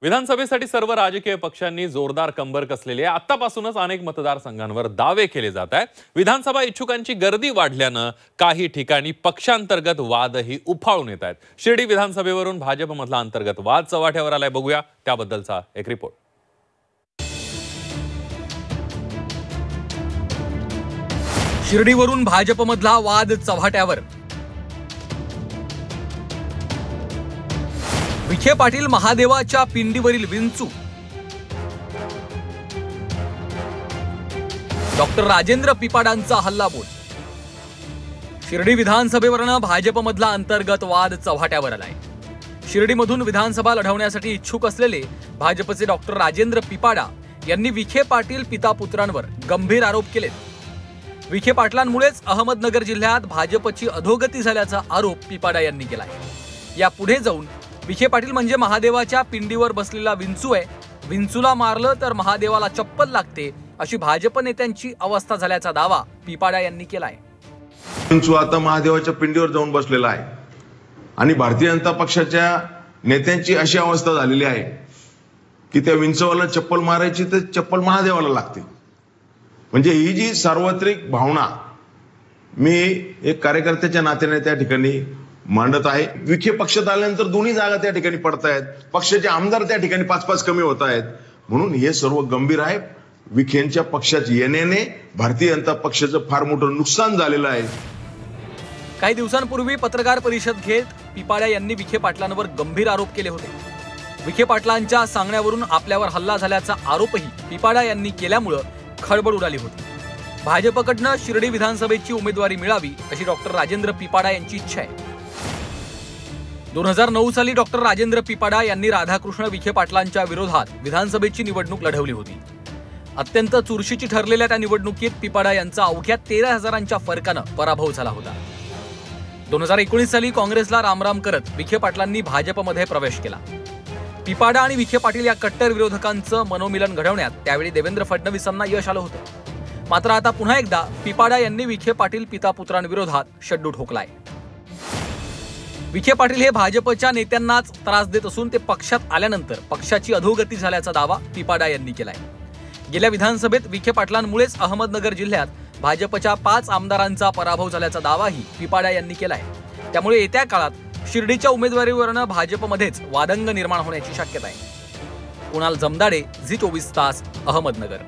विधानसभेसाठी सर्व राजकीय पक्षांनी जोरदार कंबर कसलेली आहे। आतापासूनच अनेक मतदारसंघांवर दावे केले जात आहेत। विधानसभा इच्छुकांची गर्दी वाढल्यानं काही ठिकाणी पक्षांतर्गत वादही उफाळून येत आहेत। शिर्डी विधानसभेवरून भाजपमधला अंतर्गत वाद चव्हाट्यावर आलाय, बघूया त्याबद्दलचा एक रिपोर्ट। शिर्डीवरून भाजपमधला वाद चव्हाट्यावर। विखे पाटील महादेवाच्या पिंडीवरील विंचू। डॉक्टर राजेंद्र पिपाडांचा हल्लाबोल। शिर्डी विधानसभेवरून भाजपमधला अंतर्गत वाद चव्हाट्यावर आलाय। शिर्डीमधून विधानसभा लढवण्यासाठी इच्छुक असलेले भाजपचे डॉक्टर राजेंद्र पिपाडा यांनी विखे पाटील पिता पुत्रांवर गंभीर आरोप केलेत। विखे पाटलांमुळेच अहमदनगर जिल्ह्यात भाजपची अधोगती झाल्याचा आरोप पिपाडा यांनी केलाय। या पुढे जाऊन विखे पाटील म्हणजे महादेवाच्या पिंडीवर बसलेला विंचू आहे, विंचूला मारलं तर महादेवाला चप्पल लागते, अशी भाजप नेत्यांची अवस्था झाल्याचा दावा पिपाडा यांनी केलाय। विंचू आता महादेवाच्या पिंडीवर जाऊन बसलेला आहे आणि भारतीय जनता पक्षाच्या नेत्यांची अशी अवस्था झालेली आहे की त्या विंचूवाला चप्पल मारायची तर चप्पल महादेवाला लागते। म्हणजे ही जी सार्वत्रिक भावना मी एक कार्यकर्त्याच्या नात्याने त्या ठिकाणी मांडत आहे। विखे पक्षात आल्यानंतर दोन्ही जागा त्या ठिकाणी पडतायत, पक्षाचे आमदार त्या ठिकाणी 5-5 कमी होत आहेत, म्हणून हे सर्व गंभीर आहे। विखेंच्या पक्षात येण्याने भारतीय जनता पक्षाचं फार मोठं नुकसान झालेलं आहे। काही दिवसांपूर्वी पत्रकार परिषद घेत पिपाडा यांनी विखे पाटलांवर गंभीर आरोप केले होते। विखे पाटलांच्या सांगण्यावरून आपल्यावर हल्ला झाल्याचा आरोपही पिपाडा यांनी केल्यामुळे खळबळ उडाली होती। भाजपकडनं शिर्डी विधानसभेची उमेदवारी मिळावी अशी डॉक्टर राजेंद्र पिपाडा यांची इच्छा आहे। 2009 साली डॉक्टर राजेंद्र पिपाडा यांनी राधाकृष्ण विखे पाटलांच्या विरोधात विधानसभेची निवडणूक लढवली होती। अत्यंत चुरशीची ठरलेल्या त्या निवडणुकीत पिपाडा यांचा अवघ्या 13,000च्या फरकानं पराभव झाला होता। 2019 साली काँग्रेसला रामराम करत विखे पाटलांनी भाजपमध्ये प्रवेश केला। पिपाडा आणि विखे पाटील या कट्टर विरोधकांचं मनोमिलन घडवण्यात त्यावेळी देवेंद्र फडणवीसांना यश आलं होतं। मात्र आता पुन्हा एकदा पिपाडा यांनी विखे पाटील पिता पुत्रांविरोधात शड्डू ठोकलाय। विखे पाटील हे भाजपच्या नेत्यांनाच त्रास देत असून ते पक्षात आल्यानंतर पक्षाची अधोगती झाल्याचा दावा पिपाडा यांनी केलाय। गेल्या विधानसभेत विखे पाटलांमुळेच अहमदनगर जिल्ह्यात भाजपच्या 5 आमदारांचा पराभव झाल्याचा दावाही पिपाडा यांनी केलाय। त्यामुळे येत्या काळात शिर्डीच्या उमेदवारीवरून भाजपमध्येच वादंग निर्माण होण्याची शक्यता आहे। कुणाल जमदाडे, झी 24 तास, अहमदनगर।